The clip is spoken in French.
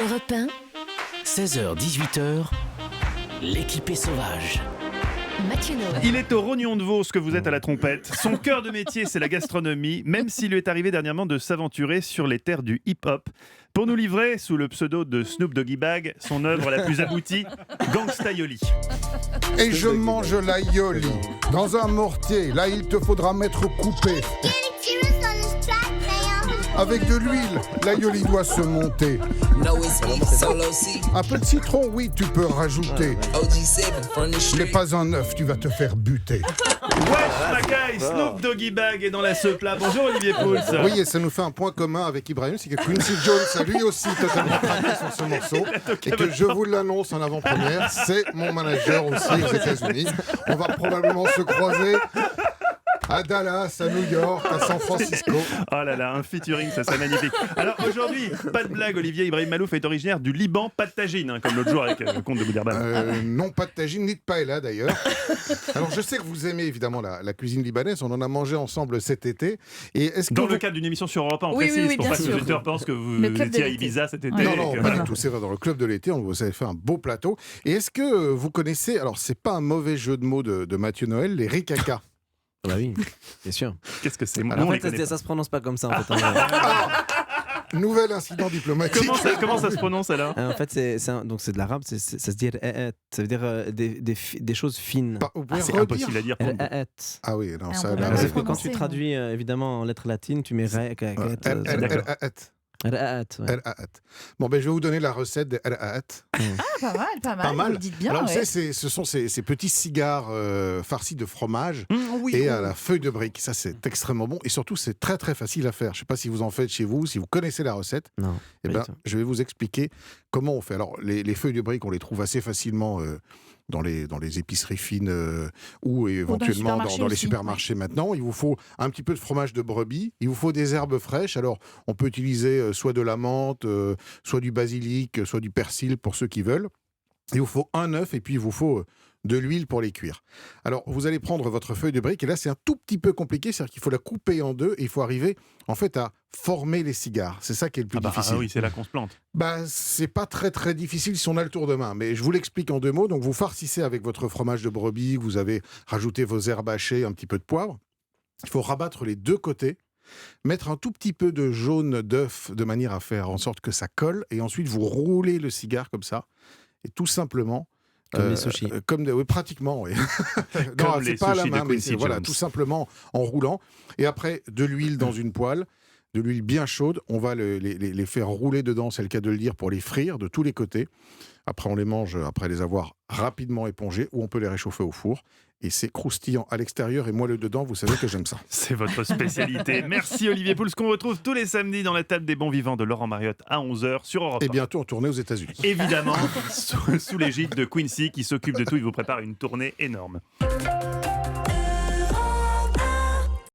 Europe 1, 16h-18h, l'équipée sauvage. Mathieu Noël. Il est au Rognon de Vos que vous êtes à la trompette. Son cœur de métier, c'est la gastronomie, même s'il lui est arrivé dernièrement de s'aventurer sur les terres du hip-hop pour nous livrer, sous le pseudo de Snoop Doggy Bag, son œuvre la plus aboutie, Gangsta Yoli. Et je mange la yoli dans un mortier. Là, il te faudra mettre coupé. Avec de l'huile, la yoli doit se monter. Un peu de citron, oui, tu peux rajouter. Mais pas un œuf, tu vas te faire buter. Wesh Macaille, Snoop Doggy Bag est dans la seupla. Bonjour Olivier Pouls. Oui, et ça nous fait un point commun avec Ibrahim, c'est que Quincy Jones a lui aussi totalement craqué sur ce morceau. Et que je vous l'annonce en avant-première, c'est mon manager aussi aux États-Unis. On va probablement se croiser à Dallas, à New York, à San Francisco. Oh là là, un featuring, ça serait magnifique. Alors aujourd'hui, pas de blague, Olivier, Ibrahim Malouf est originaire du Liban, pas de tagine, comme l'autre jour avec le comte de Boudirbane. Non, pas de tagine, ni de paella d'ailleurs. Alors je sais que vous aimez évidemment la cuisine libanaise, on en a mangé ensemble cet été. Et est-ce que Dans le cadre d'une émission sur Europe 1, on Oui, précise, oui, pour bien pas que sûr. les auditeurs pensent que vous Le club étiez de à l'été. Ibiza cet été. Non, et non, que- pas du tout. C'est vrai, dans le club de l'été, vous avez fait un beau plateau. Et est-ce que vous connaissez, alors c'est pas un mauvais jeu de mots de Mathieu Noël, les ricacas? Bah oui, bien sûr. Qu'est-ce que c'est Alors, Moi, en je fait, les connais ça se prononce pas comme ça. En fait, Nouvel incident diplomatique. Comment ça se prononce alors En fait, donc c'est de l'arabe, ça se dit ra'at. Ça veut dire des choses fines. Vous pouvez C'est redire impossible à dire. pour nous. Ra'at. Ah oui, non, ça on peut là, pas Sauf le que quand prononcer, tu traduis évidemment en lettres latines, tu mets ra'at. Ra'at. Bon, ben je vais vous donner la recette des ra'at. Pas mal, Pas mal. Vous le dites bien. Alors, ouais. vous savez, ce sont ces petits cigares farcis de fromage Oui, et à la feuille de brique. Ça, c'est extrêmement bon. Et surtout, c'est très, très facile à faire. Je ne sais pas si vous en faites chez vous, si vous connaissez la recette. Non. Eh ben, je vais vous expliquer comment on fait. Alors, les feuilles de brique, on les trouve assez facilement dans les épiceries fines ou éventuellement dans les aussi, supermarchés maintenant. Il vous faut un petit peu de fromage de brebis. Il vous faut des herbes fraîches. Alors, on peut utiliser soit de la menthe, soit du basilic, soit du persil pour ceux qui veulent. Il vous faut un œuf et puis il vous faut de l'huile pour les cuire. Alors, vous allez prendre votre feuille de brique et là, c'est un tout petit peu compliqué, c'est-à-dire qu'il faut la couper en deux et il faut arriver, en fait, à former les cigares. C'est ça qui est le plus difficile. Ah oui, c'est là qu'on se plante. C'est pas très très difficile si on a le tour de main, mais je vous l'explique en deux mots. Donc, vous farcissez avec votre fromage de brebis, vous avez rajouté vos herbes hachées, un petit peu de poivre. Il faut rabattre les deux côtés, mettre un tout petit peu de jaune d'œuf de manière à faire en sorte que ça colle et ensuite vous roulez le cigare comme ça et tout simplement Comme les sushis. oui, pratiquement, oui. Comme Non, les c'est pas à la sushis de main, mais Quincy c'est voilà, Jones. tout simplement en roulant. Et après, de l'huile dans une poêle, de l'huile bien chaude. On va les faire rouler dedans, c'est le cas de le dire, pour les frire de tous les côtés. Après, on les mange après les avoir rapidement épongés ou on peut les réchauffer au four. Et c'est croustillant à l'extérieur et moelleux dedans. Vous savez que j'aime ça. C'est votre spécialité. Merci Olivier Pouls, qu'on retrouve tous les samedis dans la table des bons vivants de Laurent Mariotte à 11h sur Europe 1. Et bientôt en tournée aux États-Unis. Évidemment, sous l'égide de Quincy qui s'occupe de tout. Il vous prépare une tournée énorme.